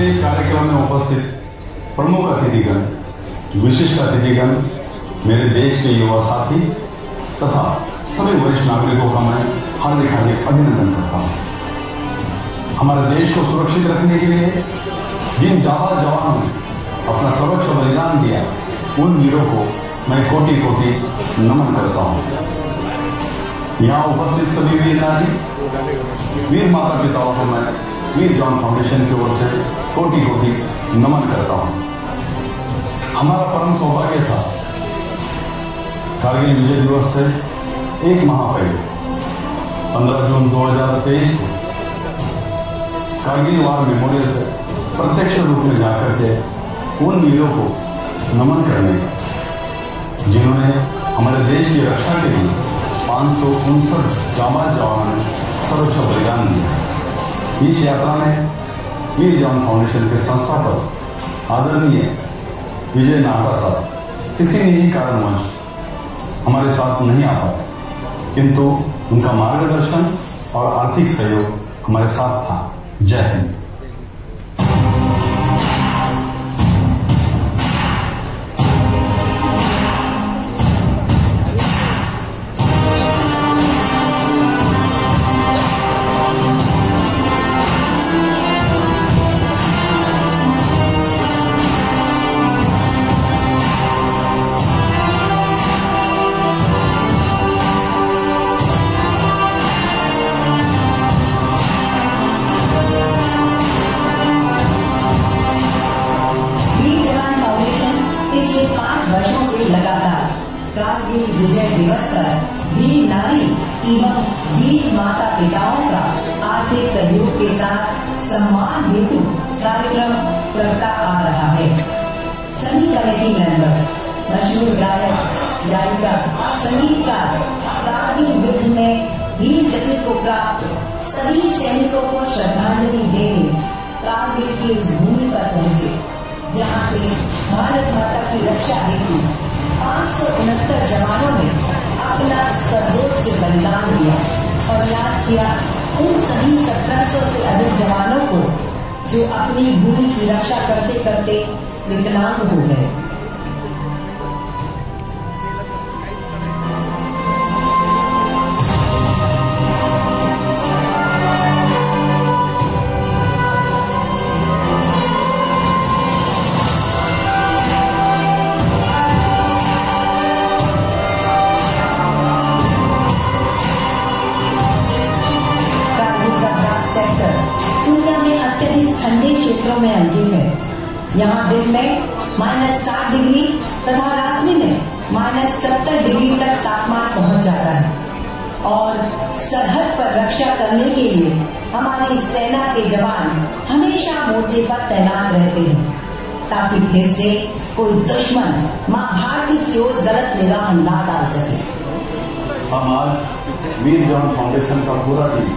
के इस कार्यक्रम में उपस्थित प्रमुख अतिथिगण, विशिष्ट अतिथिगण, मेरे देश के युवा साथी तथा सभी वरिष्ठ नागरिकों का मैं हार्दिक अभिनंदन करता हूं। हमारे देश को सुरक्षित रखने के लिए जिन जाबाज जवानों ने अपना सर्वोच्च बलिदान दिया, उन वीरों को मैं कोटि कोटि नमन करता हूं। यहां उपस्थित सभी वीर नारी, वीर माता पिताओं को मैं वीर जवान फाउंडेशन की ओर से कोटि कोटि नमन करता हूं। हमारा परम सौभाग्य था कारगिल विजय दिवस से एक माह पहले 15 जून 2023 को कारगिल वार मेमोरियल पर प्रत्यक्ष रूप में जाकर के उन वीरों को नमन करने का, जिन्होंने हमारे देश की रक्षा के लिए 559 जाबाज जवानों ने सर्वोच्च बलिदान दिया। इस यात्रा में वीर जवान फाउंडेशन के संस्थापक आदरणीय विजय नाहटा साहब किसी निजी कारणवश हमारे साथ नहीं आ पाए, किंतु उनका मार्गदर्शन और आर्थिक सहयोग हमारे साथ था। जय हिंद। कारगिल विजय दिवस पर वीर नारी एवं वीर माता पिताओं का आर्थिक सहयोग के साथ सम्मान हेतु कार्यक्रम करता आ रहा है। सभी कमेटी मेंबर, मशहूर गायक, गायिका, संगीतकार कारगिल युद्ध में वीर गति को प्राप्त सभी सैनिकों को श्रद्धांजलि देने कारगिल की इस भूमि पर पहुंचे, जहां से भारत माता की रक्षा हेतु 569 जवानों ने अपना सर्वोच्च बलिदान दिया और याद किया उन सभी 1700 से अधिक जवानों को जो अपनी भूमि की रक्षा करते करते विकलांग हो गए। ठंडे क्षेत्रों में अंकित है। यहाँ दिन में -7 डिग्री तथा रात्रि में -70 डिग्री तक तापमान पहुँच जाता है और सरहद पर रक्षा करने के लिए हमारी सेना के जवान हमेशा मोर्चे पर तैनात रहते हैं, ताकि फिर से कोई दुश्मन माँ भारती की ओर गलत निगाह न डाल सके। हम आज वीर जवान फाउंडेशन का पूरा टीम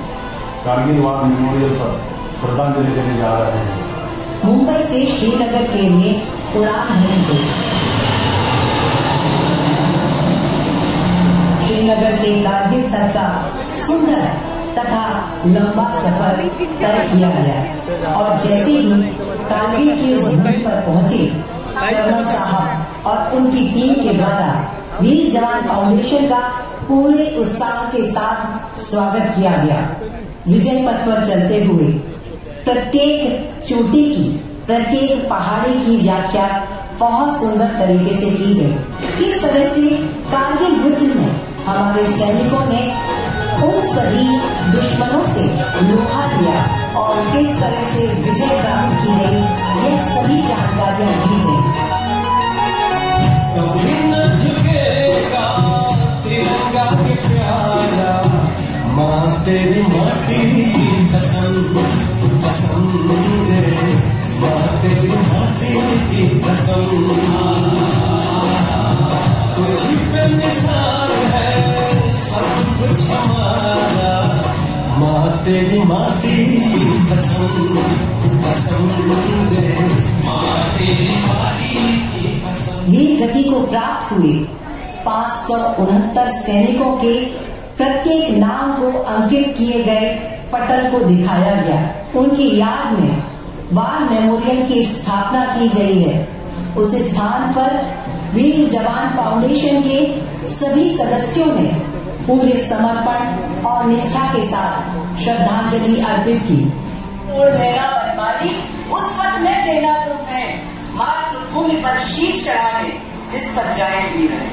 कारगिल वार मेमोरियल पर श्रद्धांजलि देने जा रहे हैं। मुंबई से श्रीनगर के लिए उड़ान भरेंगे। श्रीनगर से कारगिल तक का सुंदर तथा लंबा सफर तय किया गया और जैसे ही कारगिल की भूमि पर पहुंचे, कर्नल साहब और उनकी टीम के द्वारा वीर जवान फाउंडेशन का पूरे उत्साह के साथ स्वागत किया गया। विजय पथ पर चलते हुए प्रत्येक चोटी की, प्रत्येक पहाड़ी की व्याख्या बहुत सुंदर तरीके से की गई। किस तरह से कारगिल युद्ध में हमारे सैनिकों ने उन सभी दुश्मनों से लोहा लिया और किस तरह से विजय प्राप्त की गई, ये सभी जानकारियाँ दी गई। कभी न झुकेगा तिरंगा के प्यारा, माँ तेरी माटी की कसम कसम रे, माँ तेरी माटी की कसम, तुझी पे निशान है सब कुछ हमारा, माँ तेरी माटी की कसम कसम रे, माँ तेरी माटी की कसम। वीर गति को प्राप्त हुए 569 सैनिकों के प्रत्येक नाम को अंकित किए गए पटल को दिखाया गया। उनकी याद में वार मेमोरियल की स्थापना की गई है। उस स्थान पर वीर जवान फाउंडेशन के सभी सदस्यों ने पूरे समर्पण और निष्ठा के साथ श्रद्धांजलि अर्पित की। और लेना बनमाली उस पथ में देना तुम है, मातृभूमि पर शीश चढ़ाने जिस पर जाए वीर है।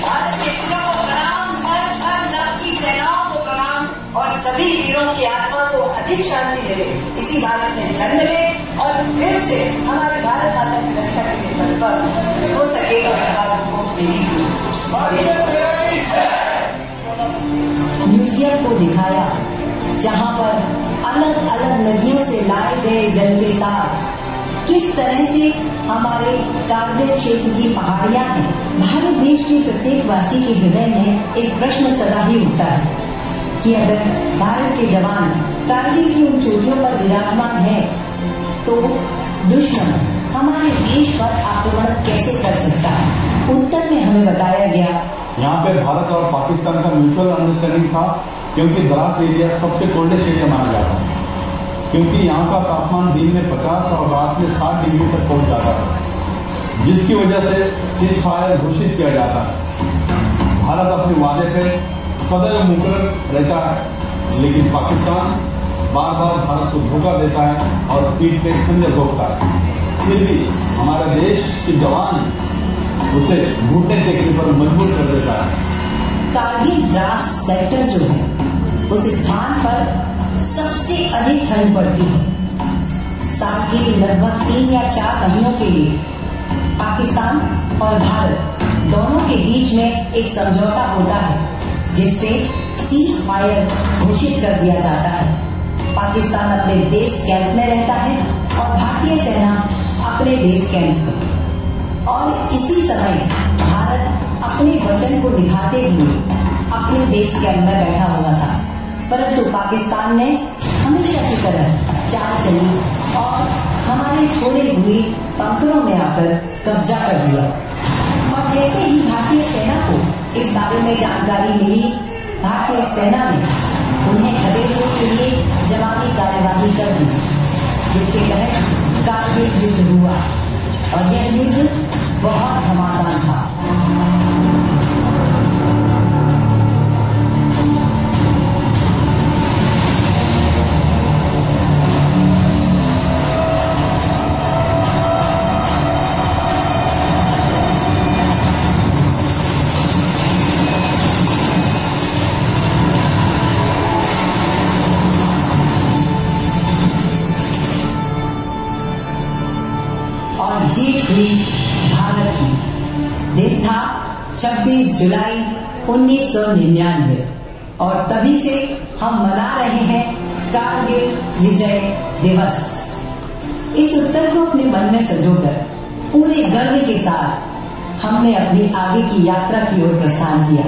भारत के वीरों को प्रणाम, हर नव की सेनाओं को प्रणाम, और सभी वीरों की आत्मा को अधिक शांति मिले, इसी भारत में जन्म ले और फिर से हमारे भारत माता की रक्षा के लिए तत्पर हो सकेगा। म्यूजियम को दिखाया जहां पर अलग अलग नदियों से लाए गए जल के साथ किस तरह से हमारे कारगिल क्षेत्र की पहाड़ियां हैं। भारत देश के प्रत्येक वासी के हृदय में एक प्रश्न सदा ही उठता है कि अगर भारत के जवान कारगिल की उन चोटियों पर विराजमान है तो दुश्मन हमारे देश पर आक्रमण कैसे कर सकता है। उत्तर में हमें बताया गया यहाँ पे भारत और पाकिस्तान का म्यूचुअल अंडरस्टैंडिंग था, क्योंकि द्रास एरिया सबसे कोल्डेस्ट एरिया माना जाता है, क्योंकि यहाँ का तापमान दिन में 50 और रात में 60 डिग्री तक पहुंच जाता है, जिसकी वजह से सीज फायर घोषित किया जाता है। भारत अपने वादे पे सदैव मुकर्रर रहता है, लेकिन पाकिस्तान बार बार भारत को धोखा देता है और पीठ पे खंजर भोंकता है। फिर भी हमारा देश के जवान उसे घुटने टेकने पर मजबूर कर देता है। कारगिल द्रास सेक्टर जो है उस स्थान पर सबसे अधिक ठंड पड़ती है। साल के लगभग 3 या 4 महीनों के लिए पाकिस्तान और भारत दोनों के बीच में एक समझौता होता है, जिससे सीज फायर घोषित कर दिया जाता है। पाकिस्तान अपने बेस कैंप में रहता है और भारतीय सेना अपने बेस कैंप में, और इसी समय भारत अपने वचन को निभाते हुए अपने बेस कैंप में बैठा हुआ था, परंतु पाकिस्तान ने हमेशा की तरह चाल चली और हमारे छोड़े हुए बंकरों में आकर कब्जा कर लिया। और जैसे ही भारतीय सेना को इस बारे में जानकारी मिली, भारतीय सेना ने उन्हें खदेड़ने के लिए जवाबी कार्यवाही कर दी, जिसके तहत कारगिल युद्ध हुआ, और यह युद्ध बहुत घमासान था। और जीत हुई भारत की। दिन था 26 जुलाई 1999 और तभी से हम मना रहे हैं कारगिल विजय दिवस। इस उत्तर को अपने मन में संजोकर पूरे गर्व के साथ हमने अपनी आगे की यात्रा की ओर प्रस्थान किया।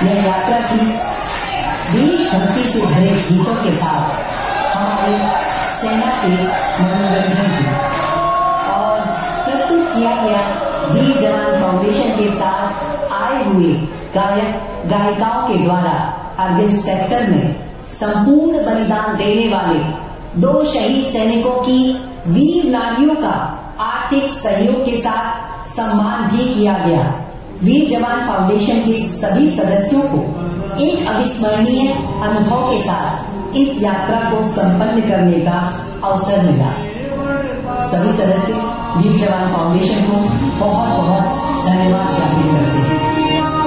यह यात्रा थी देशभक्ति से भरे गीतों के साथ हमारी सेना के मनोरंजन की, और प्रस्तुत किया गया वीर जवान फाउंडेशन के साथ आए हुए गायक गायिकाओं के द्वारा कारगिल सेक्टर में संपूर्ण बलिदान देने वाले 2 शहीद सैनिकों की वीर नारियों का आर्थिक सहयोग के साथ सम्मान भी किया गया। वीर जवान फाउंडेशन के सभी सदस्यों को एक अविस्मरणीय अनुभव के साथ इस यात्रा को संपन्न करने का अवसर मिला। सभी सदस्य वीर जवान फाउंडेशन को बहुत बहुत धन्यवाद ज्ञापित करते हैं।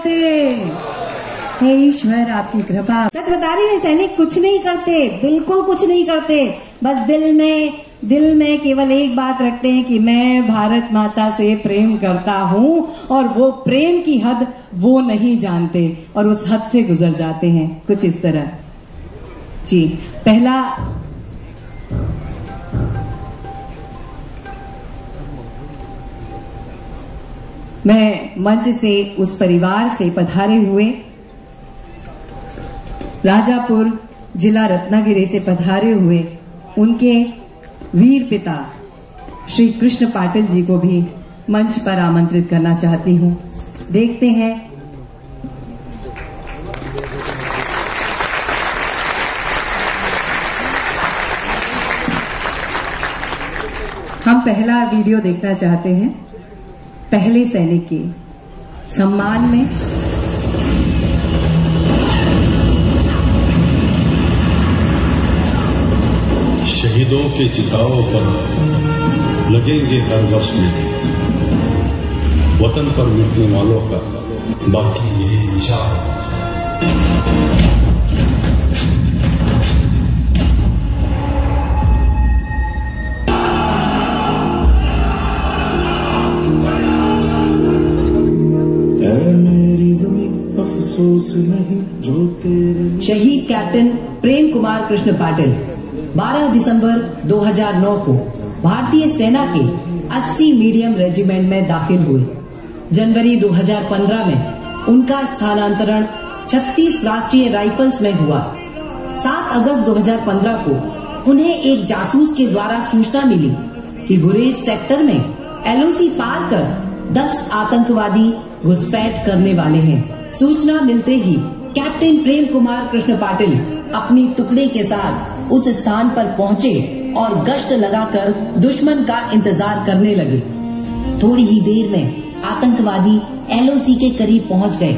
करते। हे ईश्वर आपकी कृपा। सच बता रही है, सैनिक कुछ नहीं करते, बिल्कुल कुछ नहीं करते, बस दिल में केवल एक बात रखते हैं कि मैं भारत माता से प्रेम करता हूँ, और वो प्रेम की हद वो नहीं जानते और उस हद से गुजर जाते हैं, कुछ इस तरह। जी, पहला मैं मंच से उस परिवार से पधारे हुए, राजापुर जिला रत्नागिरी से पधारे हुए उनके वीर पिता श्री कृष्ण पाटिल जी को भी मंच पर आमंत्रित करना चाहती हूं। देखते हैं हम पहला वीडियो देखना चाहते हैं पहले सैनिक के सम्मान में। शहीदों के चिताओं पर लगेंगे हर वर्ष में वतन पर मिटने वालों का बाकी ये निशान। शहीद कैप्टन प्रेम कुमार कृष्ण पाटिल 12 दिसंबर 2009 को भारतीय सेना के 80 मीडियम रेजिमेंट में दाखिल हुए। जनवरी 2015 में उनका स्थानांतरण 36 राष्ट्रीय राइफल्स में हुआ। 7 अगस्त 2015 को उन्हें एक जासूस के द्वारा सूचना मिली कि गुरेज सेक्टर में LOC पार कर 10 आतंकवादी घुसपैठ करने वाले हैं। सूचना मिलते ही कैप्टन प्रेम कुमार कृष्ण पाटिल अपनी टुकड़ी के साथ उस स्थान पर पहुंचे और गश्त लगाकर दुश्मन का इंतजार करने लगे। थोड़ी ही देर में आतंकवादी LOC के करीब पहुंच गए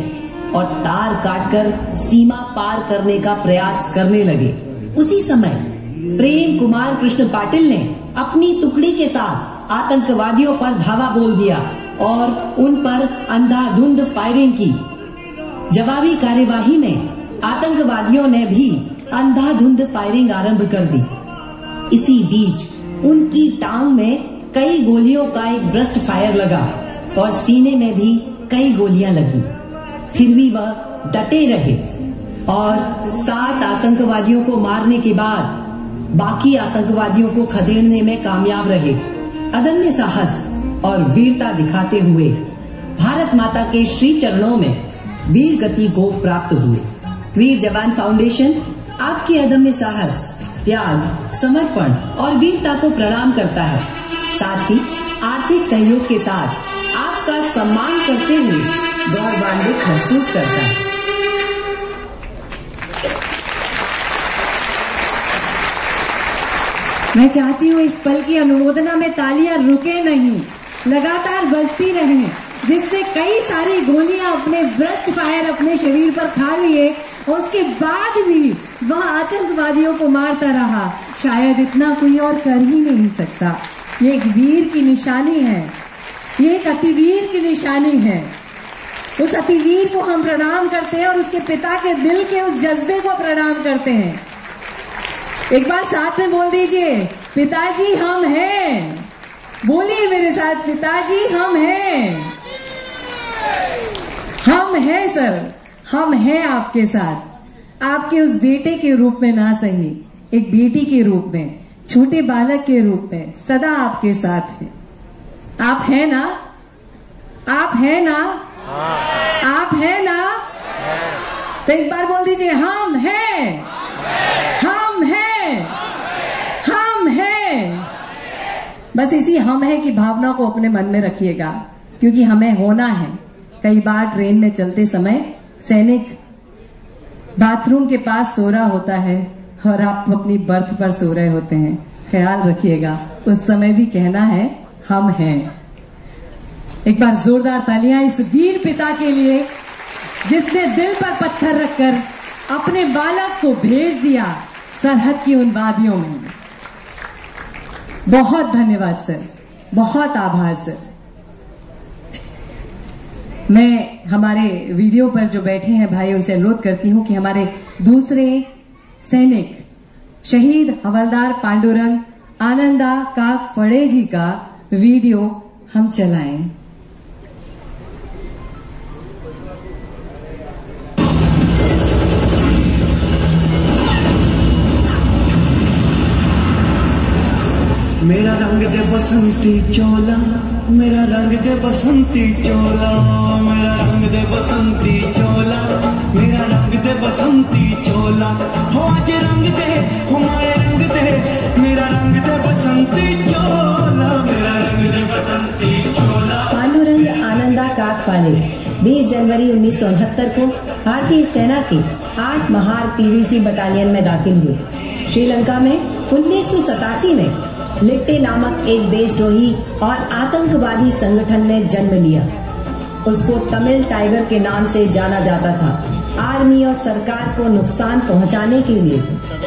और तार काटकर सीमा पार करने का प्रयास करने लगे। उसी समय प्रेम कुमार कृष्ण पाटिल ने अपनी टुकड़ी के साथ आतंकवादियों पर धावा बोल दिया और उन पर अंधाधुंध फायरिंग की। जवाबी कार्यवाही में आतंकवादियों ने भी अंधाधुंध फायरिंग आरंभ कर दी। इसी बीच उनकी टांग में कई गोलियों का एक ब्रस्ट फायर लगा और सीने में भी कई गोलियां लगी। फिर भी वह डटे रहे और 7 आतंकवादियों को मारने के बाद बाकी आतंकवादियों को खदेड़ने में कामयाब रहे। अदम्य साहस और वीरता दिखाते हुए भारत माता के श्री चरणों में वीर गति को प्राप्त हुए। वीर जवान फाउंडेशन आपके अदम्य साहस, त्याग, समर्पण और वीरता को प्रणाम करता है। साथ ही आर्थिक सहयोग के साथ आपका सम्मान करते हुए गौरवान्वित महसूस करता है। मैं चाहती हूँ इस पल की अनुमोदना में तालियां रुके नहीं, लगातार बजती रहें, जिससे कई सारी गोलियां अपने ब्रस्ट फायर अपने शरीर पर खा लिए और उसके बाद भी वह आतंकवादियों को मारता रहा। शायद इतना कोई और कर ही नहीं सकता। ये एक वीर की निशानी है, ये एक अतिवीर की निशानी है। उस अतिवीर को हम प्रणाम करते हैं और उसके पिता के दिल के उस जज्बे को प्रणाम करते हैं। एक बार साथ में बोल दीजिए, पिताजी हम हैं। बोलिए मेरे साथ, पिताजी हम हैं। हम हैं सर, हम हैं आपके साथ। आपके उस बेटे के रूप में ना सही, एक बेटी के रूप में, छोटे बालक के रूप में सदा आपके साथ हैं। आप हैं ना? आप हैं ना? आप हैं ना? तो एक बार बोल दीजिए, हम हैं, हम हैं, हम हैं। बस इसी हम है की भावना को अपने मन में रखिएगा, क्योंकि हमें होना है। कई बार ट्रेन में चलते समय सैनिक बाथरूम के पास सो रहा होता है और आप अपनी बर्थ पर सो रहे होते हैं। ख्याल रखिएगा, उस समय भी कहना है हम हैं। एक बार जोरदार तालियां इस वीर पिता के लिए, जिसने दिल पर पत्थर रखकर अपने बालक को भेज दिया सरहद की उन वादियों में। बहुत धन्यवाद सर, बहुत आभार सर। मैं हमारे वीडियो पर जो बैठे हैं भाई उनसे अनुरोध करती हूं कि हमारे दूसरे सैनिक शहीद हवलदार पांडुरंग आनंदा काकफड़े जी का वीडियो हम चलाएं। मेरा रंग दे बसंती चोला, मेरा रंग दे बसंती चोला, मेरा रंग दे बसंती चोला, मेरा रंग दे बसंती चोला, हो आज रंग दे हमारे रंग दे, मेरा रंग दे बसंती चोला, मेरा रंग दे बसंती चोला। पांडुरंग आनंदा काकफड़े 20 जनवरी 1969 को भारतीय सेना के 8 महार पीवीसी बटालियन में दाखिल हुए। श्रीलंका में 1987 में लिट्टे नामक एक देशद्रोही और आतंकवादी संगठन ने जन्म लिया। उसको तमिल टाइगर के नाम से जाना जाता था। आर्मी और सरकार को नुकसान पहुंचाने के लिए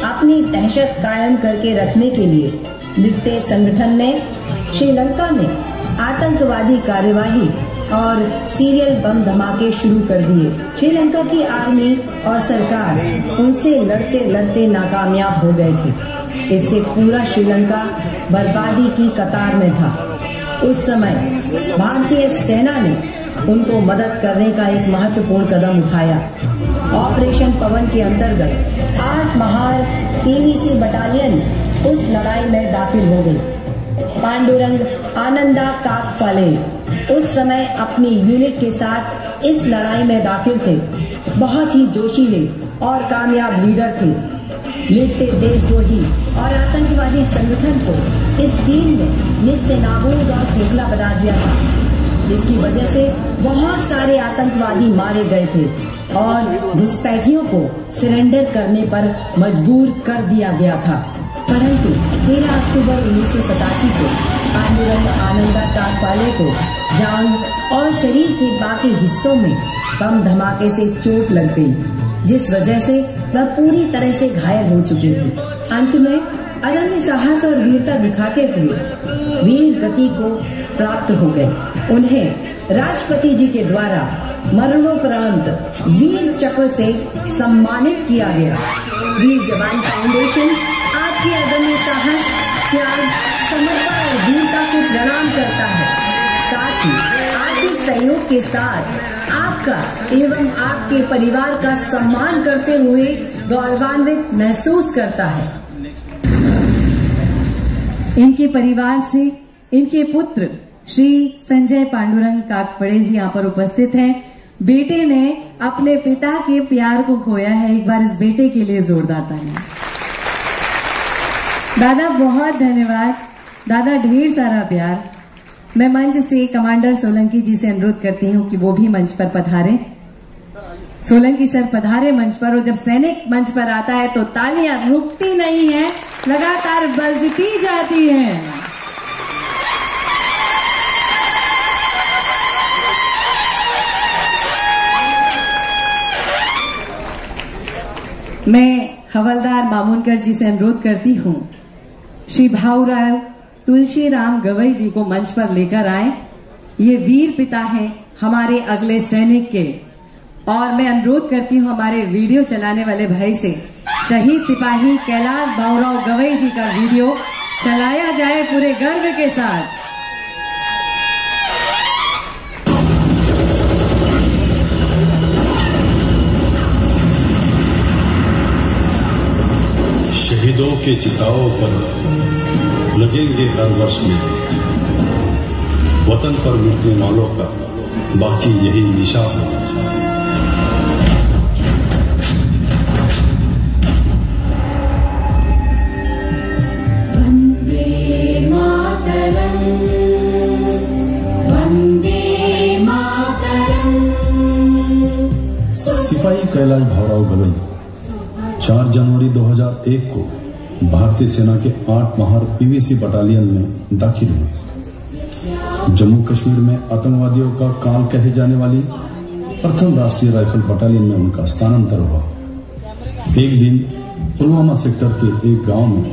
अपनी दहशत कायम करके रखने के लिए लिट्टे संगठन ने श्रीलंका में आतंकवादी कार्यवाही और सीरियल बम धमाके शुरू कर दिए। श्रीलंका की आर्मी और सरकार उनसे लड़ते लड़ते नाकामयाब हो गए थे। इससे पूरा श्रीलंका बर्बादी की कतार में था। उस समय भारतीय सेना ने उनको मदद करने का एक महत्वपूर्ण कदम उठाया। ऑपरेशन पवन के अंतर्गत 8 महार पीवीसी बटालियन उस लड़ाई में दाखिल हो गई। पांडुरंग आनंदा काकफड़े उस समय अपनी यूनिट के साथ इस लड़ाई में दाखिल थे। बहुत ही जोशीले और कामयाब लीडर थे। लिट्टे देशद्रोही और आतंकवादी संगठन को इस टीम ने निस्तेनाबूद और खोखला बना दिया था, जिसकी वजह से बहुत सारे आतंकवादी मारे गए थे और घुसपैठियों को सरेंडर करने पर मजबूर कर दिया गया था। परंतु 13 अक्टूबर 1987 को पांडुरंग आनंदा काकफड़े को जांग और शरीर के बाकी हिस्सों में बम धमाके से चोट लग गई, जिस वजह से वह पूरी तरह से घायल हो चुके थे। अंत में अदम्य साहस और वीरता दिखाते हुए वीर गति को प्राप्त हो गए। उन्हें राष्ट्रपति जी के द्वारा मरणोपरांत वीर चक्र से सम्मानित किया गया। वीर जवान फाउंडेशन आपके अदम्य साहस, त्याग, समर्पण और वीरता को प्रणाम करता है। साथ ही आर्थिक सहयोग के साथ आपका एवं आपके परिवार का सम्मान करते हुए गौरवान्वित महसूस करता है। इनके परिवार से इनके पुत्र श्री संजय पांडुरंग काकफड़े जी यहाँ पर उपस्थित हैं। बेटे ने अपने पिता के प्यार को खोया है। एक बार इस बेटे के लिए जोरदार तालियां। दादा बहुत धन्यवाद। दादा ढेर सारा प्यार। मैं मंच से कमांडर सोलंकी जी से अनुरोध करती हूँ कि वो भी मंच पर पधारे। सोलंकी सर पधारे मंच पर, और जब सैनिक मंच पर आता है तो तालियां रुकती नहीं है, लगातार बजती जाती हैं। मैं हवलदार मामूनकर जी से अनुरोध करती हूँ श्री भाऊराव तुलसीराम गवई जी को मंच पर लेकर आए। ये वीर पिता हैं हमारे अगले सैनिक के। और मैं अनुरोध करती हूँ हमारे वीडियो चलाने वाले भाई से शहीद सिपाही कैलाश भाऊराव गवई जी का वीडियो चलाया जाए पूरे गर्व के साथ। शहीदों के चिताओं पर लगेंगे हर वर्ष में, वतन पर मिटने वालों का बाकी यही निशा है। सिपाही कैलाश भाऊराव गवई 4 जनवरी 2001 को भारतीय सेना के 8 महार पीवीसी बटालियन में दाखिल हुए। जम्मू कश्मीर में आतंकवादियों का काल कहे जाने वाली प्रथम राष्ट्रीय राइफल बटालियन में उनका स्थानांतर हुआ। एक दिन पुलवामा सेक्टर के एक गांव में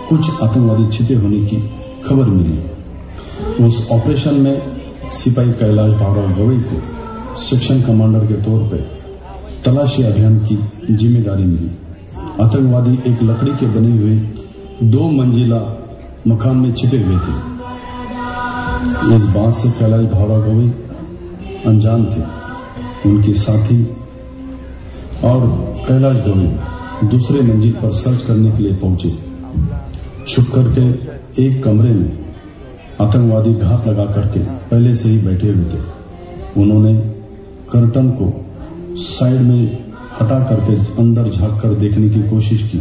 कुछ आतंकवादी छिपे होने की खबर मिली। उस ऑपरेशन में सिपाही कैलाश भाऊराव गवई को सेक्शन कमांडर के तौर पे तलाशी अभियान की जिम्मेदारी मिली। आतंकवादी एक लकड़ी के बने हुए 2 मंजिला मकान में छिपे हुए थे। इस बात से कैलाश भावराव गवई अनजान थे। उनके साथी और कैलाश गवई दूसरे मंजिल पर सर्च करने के लिए पहुंचे। छुप करके एक कमरे में आतंकवादी घात लगा करके पहले से ही बैठे हुए थे। उन्होंने कर्टन को साइड में हटा करके अंदर झांक कर देखने की कोशिश की।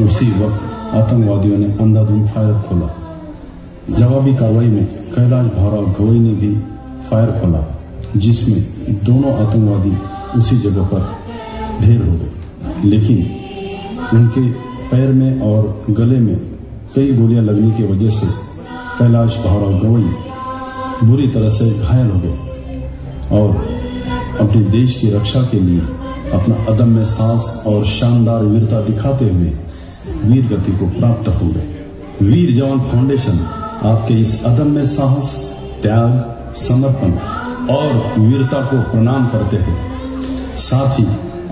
उसी वक्त आतंकवादियों ने अंधाधुंध फायर खोला। जवाबी कार्रवाई में कैलाश भावराव गवई ने भी फायर खोला, जिसमें दोनों आतंकवादी उसी जगह पर ढेर हो गए। लेकिन उनके पैर में और गले में कई गोलियां लगने की वजह से कैलाश भावराव गवई बुरी तरह से घायल हो गए और अपने देश की रक्षा के लिए अपना अदम्य साहस और शानदार वीरता दिखाते हुए वीर गति को प्राप्त हो गए। वीर जवान फाउंडेशन आपके इस अदम्य साहस, त्याग, समर्पण और वीरता को प्रणाम करते हैं। साथ ही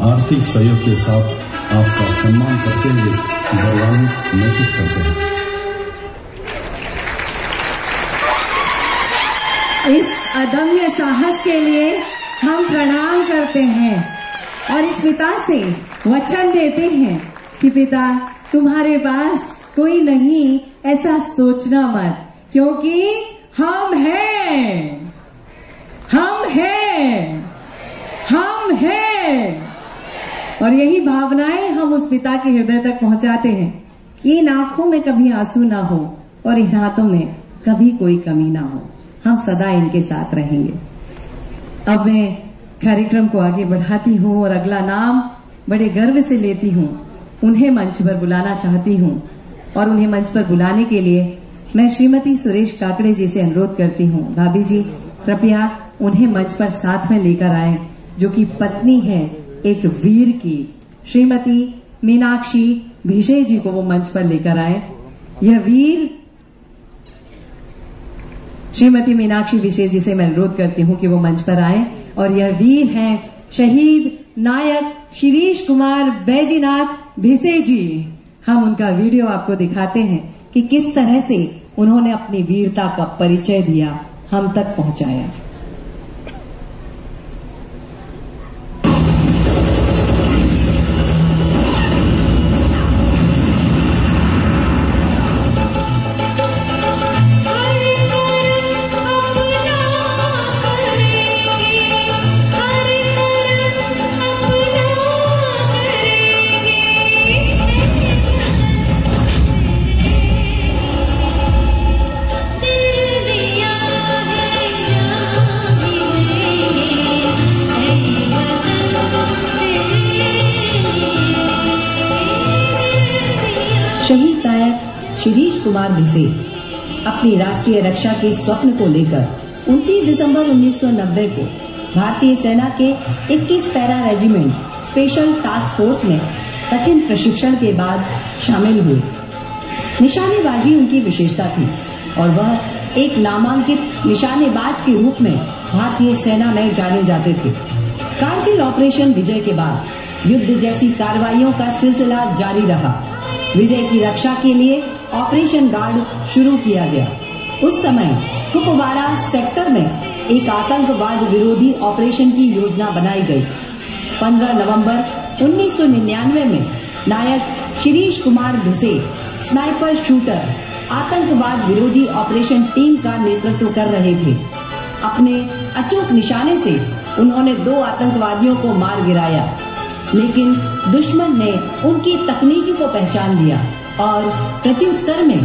आर्थिक सहयोग के साथ आपका सम्मान करते हुए गौरवान्वित महसूस करते हैं। इस अदम्य साहस के लिए हम प्रणाम करते हैं और इस पिता से वचन देते हैं कि पिता, तुम्हारे पास कोई नहीं ऐसा सोचना मत, क्योंकि हम हैं, हम हैं, हम हैं। और यही भावनाएं हम उस पिता के हृदय तक पहुंचाते हैं कि इन आंखों में कभी आंसू ना हो और इन हाथों में कभी कोई कमी ना हो। हम सदा इनके साथ रहेंगे। अब मैं कार्यक्रम को आगे बढ़ाती हूँ और अगला नाम बड़े गर्व से लेती हूँ। उन्हें मंच पर बुलाना चाहती हूँ और उन्हें मंच पर बुलाने के लिए मैं श्रीमती सुरेश काकड़े जी से अनुरोध करती हूँ। भाभी जी, कृपया उन्हें मंच पर साथ में लेकर आए, जो कि पत्नी है एक वीर की। श्रीमती मीनाक्षी भिसे जी को वो मंच पर लेकर आए। यह वीर श्रीमती मीनाक्षी भिसे जी से मैं अनुरोध करती हूँ कि वो मंच पर आए। और यह वीर हैं शहीद नायक शिरीष कुमार बैजनाथ भिसे जी। हम उनका वीडियो आपको दिखाते हैं कि किस तरह से उन्होंने अपनी वीरता का परिचय दिया, हम तक पहुंचाया। शहीद नायक शिरीष कुमार भिसे अपनी राष्ट्रीय रक्षा के स्वप्न को लेकर 29 दिसंबर 1990 को भारतीय सेना के 21 para regiment special task force में कठिन प्रशिक्षण के बाद शामिल हुए। निशानेबाजी उनकी विशेषता थी और वह एक नामांकित निशानेबाज के रूप में भारतीय सेना में जाने जाते थे। कारगिल ऑपरेशन विजय के बाद युद्ध जैसी कार्रवाइयों का सिलसिला जारी रहा। विजय की रक्षा के लिए ऑपरेशन गार्ड शुरू किया गया। उस समय कुपवाड़ा सेक्टर में एक आतंकवाद विरोधी ऑपरेशन की योजना बनाई गई। 15 नवंबर 1999 में नायक शिरीष कुमार भिसे स्नाइपर शूटर आतंकवाद विरोधी ऑपरेशन टीम का नेतृत्व कर रहे थे। अपने अचूक निशाने से उन्होंने 2 आतंकवादियों को मार गिराया, लेकिन दुश्मन ने उनकी तकनीकी को पहचान लिया और प्रत्युत्तर में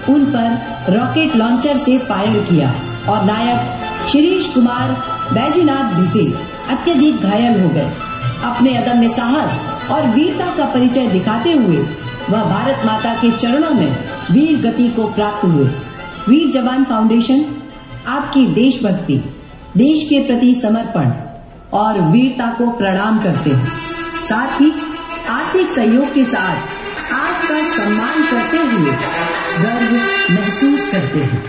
उन पर रॉकेट लॉन्चर से फायर किया और नायक शिरीष कुमार बैजनाथ भिसे अत्यधिक घायल हो गए। अपने अदम्य साहस और वीरता का परिचय दिखाते हुए वह भारत माता के चरणों में वीर गति को प्राप्त हुए। वीर जवान फाउंडेशन आपकी देशभक्ति, देश के प्रति समर्पण और वीरता को प्रणाम करते हैं। साथ ही आर्थिक सहयोग के साथ आपका सम्मान करते हुए गर्व महसूस करते हैं।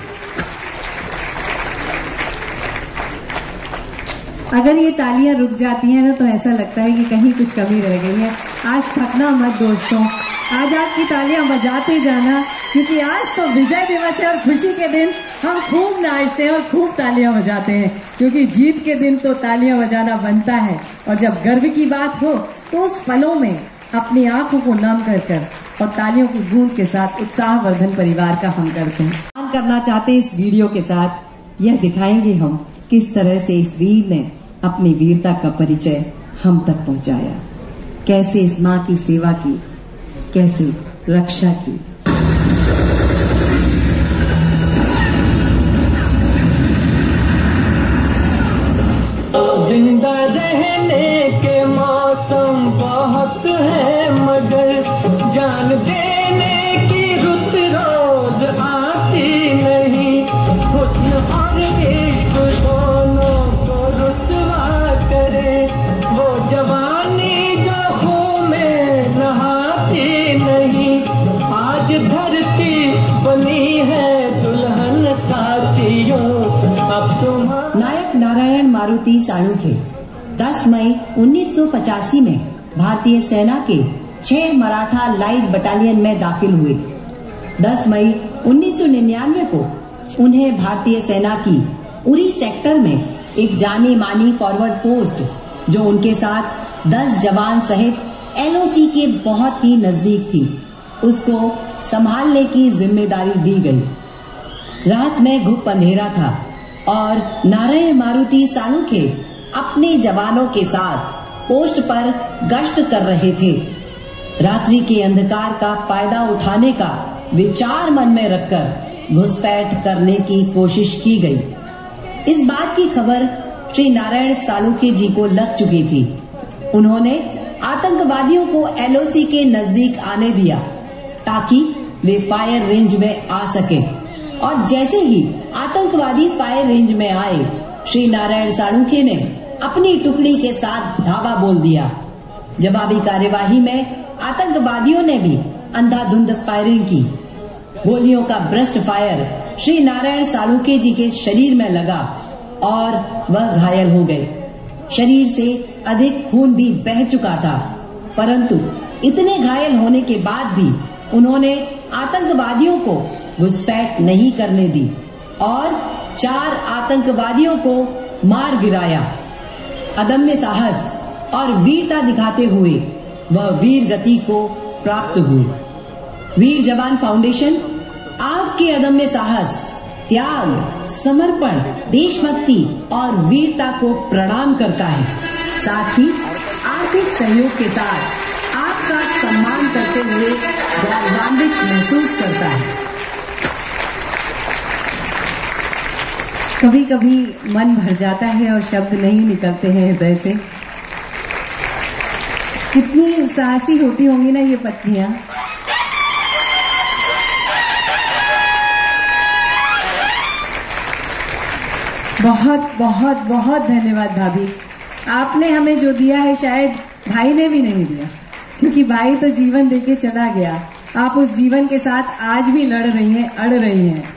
अगर ये तालियां रुक जाती हैं ना तो ऐसा लगता है कि कहीं कुछ कमी रह गई है। आज थकना मत दोस्तों, आज आपकी तालियां बजाते जाना, क्योंकि आज तो विजय दिवस है और खुशी के दिन हम खूब नाचते हैं और खूब तालियां बजाते हैं, क्योंकि जीत के दिन तो तालियां बजाना बनता है। और जब गर्व की बात हो तो उस पलों में अपनी आंखों को नम कर और तालियों की गूंज के साथ उत्साहवर्धन परिवार का हम करते हैं। करना चाहते हैं इस वीडियो के साथ, यह दिखाएंगे हम किस तरह से इस वीर ने अपनी वीरता का परिचय हम तक पहुंचाया, कैसे इस माँ की सेवा की, कैसे रक्षा की। जिंदा रहने के मौसम बहुत है, मगर जान देने की रुत रोज आती नहीं। हुस्न और इश्क दोनों को रुसवा करे, वो जवानी जो खून में नहाती नहीं। आज धरती बनी है दुल्हन साथियों, अब तुम्हारा। नायक नारायण मारुति साळुंखे 10 मई 1985 में भारतीय सेना के 6 मराठा लाइट बटालियन में दाखिल हुए। 10 मई 1999 को उन्हें भारतीय सेना की उरी सेक्टर में एक जानी मानी फॉरवर्ड पोस्ट, जो उनके साथ 10 जवान सहित एलओसी के बहुत ही नजदीक थी, उसको संभालने की जिम्मेदारी दी गई। रात में घुप अंधेरा था और नारायण मारुति साळुंखे अपने जवानों के साथ पोस्ट पर गश्त कर रहे थे। रात्रि के अंधकार का फायदा उठाने का विचार मन में रखकर घुसपैठ करने की कोशिश की गई। इस बात की खबर श्री नारायण साळुंखे जी को लग चुकी थी। उन्होंने आतंकवादियों को एलओसी के नजदीक आने दिया ताकि वे फायर रेंज में आ सके, और जैसे ही आतंकवादी फायर रेंज में आए, श्री नारायण साळुंखे ने अपनी टुकड़ी के साथ धावा बोल दिया। जवाबी कार्यवाही में आतंकवादियों ने भी अंधाधुंध फायरिंग की। गोलियों का ब्रस्ट फायर श्री नारायण साळुंखे जी के शरीर में लगा और वह घायल हो गए। शरीर से अधिक खून भी बह चुका था, परंतु इतने घायल होने के बाद भी उन्होंने आतंकवादियों को घुसपैठ नहीं करने दी और 4 आतंकवादियों को मार गिराया। अदम्य साहस और वीरता दिखाते हुए वह वीर गति को प्राप्त हुई। वीर जवान फाउंडेशन आपके अदम्य साहस, त्याग, समर्पण, देशभक्ति और वीरता को प्रणाम करता है। साथ ही आर्थिक सहयोग के साथ आपका सम्मान करते हुए गौरवान्वित महसूस करता है। कभी कभी मन भर जाता है और शब्द नहीं निकलते हैं हृदय से। कितनी साहसी होती होंगी ना ये पत्नियां। बहुत बहुत बहुत धन्यवाद भाभी, आपने हमें जो दिया है शायद भाई ने भी नहीं दिया, क्योंकि भाई तो जीवन देके चला गया। आप उस जीवन के साथ आज भी लड़ रही हैं, अड़ रही हैं।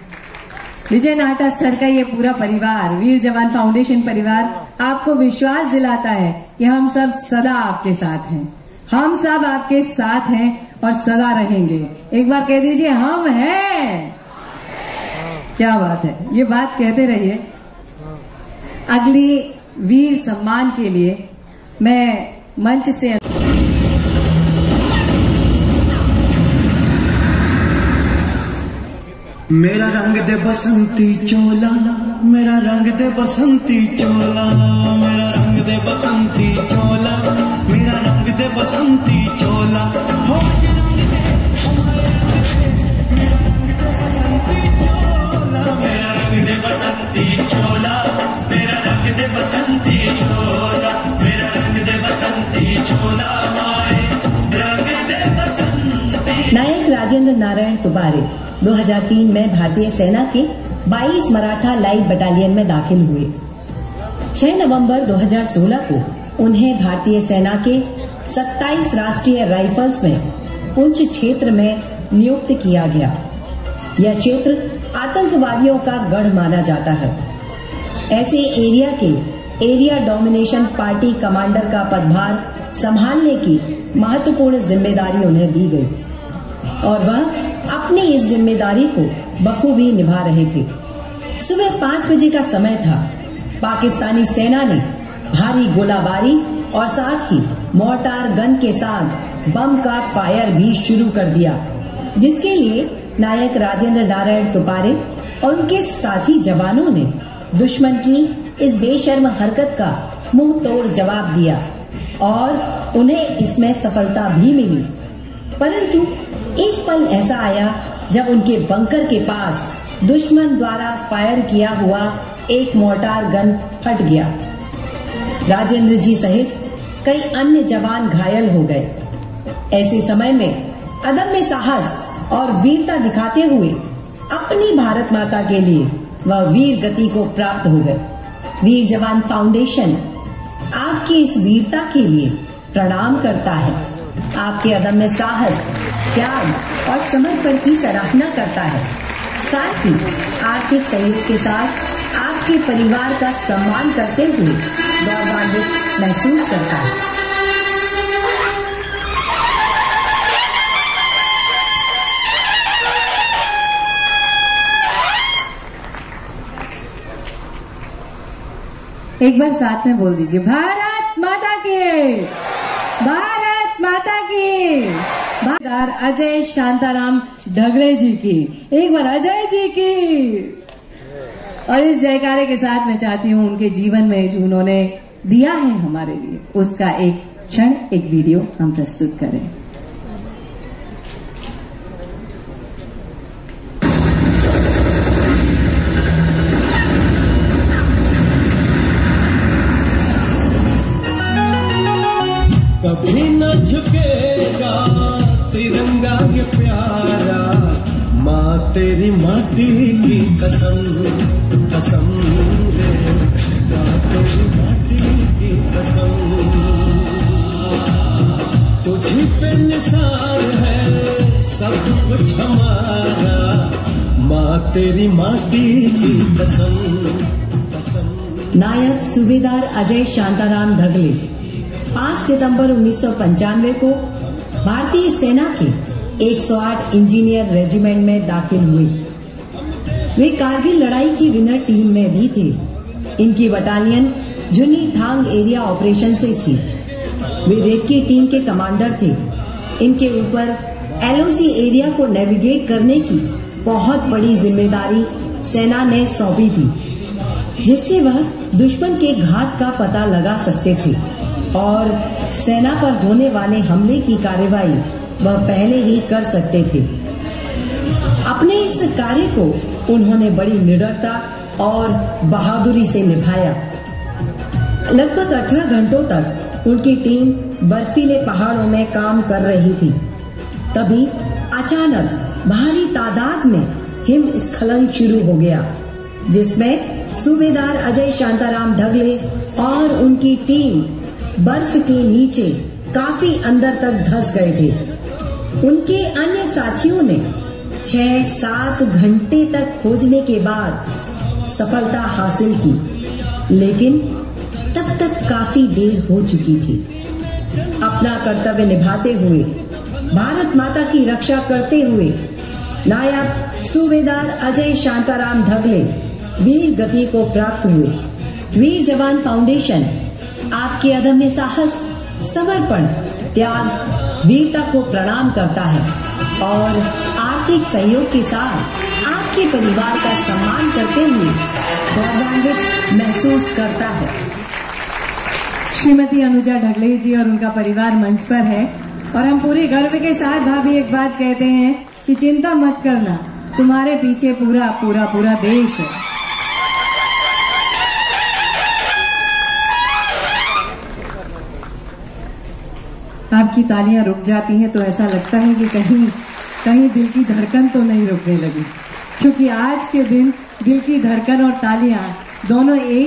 विजय नाहटा सर का ये पूरा परिवार, वीर जवान फाउंडेशन परिवार, आपको विश्वास दिलाता है कि हम सब सदा आपके साथ हैं। हम सब आपके साथ हैं और सदा रहेंगे। एक बार कह दीजिए, हम हैं। क्या बात है, ये बात कहते रहिए। अगली वीर सम्मान के लिए मैं मंच से मेरा रंग दे बसंती चोला, मेरा रंग दे बसंती चोला, मेरा रंग दे बसंती चोला, मेरा रंग दे बसंती चोला, हो ये रंग दे मेरा रंग दे बसंती चोला, मेरा रंग दे बसंती चोला, मेरा रंग दे बसंती चोला, मेरा रंग दे बसंती चोला, माए रंग दे बसंती। नायक राजेंद्र नारायण तुबारे 2003 में भारतीय सेना के 22 मराठा लाइट बटालियन में दाखिल हुए। 6 नवंबर 2016 को उन्हें भारतीय सेना के 27 राष्ट्रीय राइफल्स में पुंछ क्षेत्र में नियुक्त किया गया। यह क्षेत्र आतंकवादियों का गढ़ माना जाता है। ऐसे एरिया के एरिया डोमिनेशन पार्टी कमांडर का पदभार संभालने की महत्वपूर्ण जिम्मेदारी उन्हें दी गई और वह अपनी इस जिम्मेदारी को बखूबी निभा रहे थे। सुबह 5 बजे का समय था। पाकिस्तानी सेना ने भारी गोलाबारी और साथ ही मोर्टार गन के साथ बम का फायर भी शुरू कर दिया, जिसके लिए नायक राजेंद्र नारायण तुपारे और उनके साथी जवानों ने दुश्मन की इस बेशर्म हरकत का मुंह तोड़ जवाब दिया और उन्हें इसमें सफलता भी मिली। परंतु एक पल ऐसा आया जब उनके बंकर के पास दुश्मन द्वारा फायर किया हुआ एक मोर्टार गन फट गया। राजेंद्र जी सहित कई अन्य जवान घायल हो गए। ऐसे समय में अदम्य साहस और वीरता दिखाते हुए अपनी भारत माता के लिए वह वीर गति को प्राप्त हो गए। वीर जवान फाउंडेशन आपकी इस वीरता के लिए प्रणाम करता है, आपके अदम्य साहस, त्याग और समर्पण की सराहना करता है। साथ ही आर्थिक सहयोग के साथ आपके परिवार का सम्मान करते हुए गौरवान्वित महसूस करता है। एक बार साथ में बोल दीजिए, भारत माता की, भारत माता की। अजय शांताराम ढगले जी की, एक बार अजय जी की। और इस जयकारे के साथ मैं चाहती हूँ उनके जीवन में जो उन्होंने दिया है हमारे लिए, उसका एक क्षण, एक वीडियो हम प्रस्तुत करें। कभी न झुकेगा तिरंगा ये प्यारा, माँ तेरी माटी की कसम, कसम रे, माँ तेरी माटी की कसम। तुझी पे निसार है सब कुछ हमारा, माँ तेरी माटी की कसम, कसम। नायक सूबेदार अजय शांताराम ढगले 5 सितंबर 1995 को भारतीय सेना के 108 इंजीनियर रेजिमेंट में दाखिल हुए। वे कारगिल लड़ाई की विनर टीम में भी थे। इनकी बटालियन जुनी थांग एरिया ऑपरेशन से थी। वे रेक्की टीम के कमांडर थे। इनके ऊपर एलओसी एरिया को नेविगेट करने की बहुत बड़ी जिम्मेदारी सेना ने सौंपी थी, जिससे वह दुश्मन के घात का पता लगा सकते थे और सेना पर होने वाले हमले की कार्रवाई वह पहले ही कर सकते थे। अपने इस कार्य को उन्होंने बड़ी निडरता और बहादुरी से निभाया। लगभग 18 घंटों तक उनकी टीम बर्फीले पहाड़ों में काम कर रही थी। तभी अचानक भारी तादाद में हिमस्खलन शुरू हो गया, जिसमें सूबेदार अजय शांताराम ढगले और उनकी टीम बर्फ के नीचे काफी अंदर तक धंस गए थे। उनके अन्य साथियों ने 6-7 घंटे तक खोजने के बाद सफलता हासिल की, लेकिन तब तक काफी देर हो चुकी थी। अपना कर्तव्य निभाते हुए, भारत माता की रक्षा करते हुए नायक सूबेदार अजय शांताराम ढगले वीर गति को प्राप्त हुए। वीर जवान फाउंडेशन आपके अदम्य साहस, समर्पण, त्याग, वीरता को प्रणाम करता है और आर्थिक सहयोग के साथ आपके परिवार का सम्मान करते हुए गौरवान्वित महसूस करता है। श्रीमती अनुजा ढगले जी और उनका परिवार मंच पर है और हम पूरे गर्व के साथ भाभी एक बात कहते हैं कि चिंता मत करना, तुम्हारे पीछे पूरा पूरा पूरा देश है। आपकी तालियां रुक जाती हैं तो ऐसा लगता है कि कहीं दिल की धड़कन तो नहीं रुकने लगी, क्योंकि आज के दिन दिल की धड़कन और तालियां दोनों एक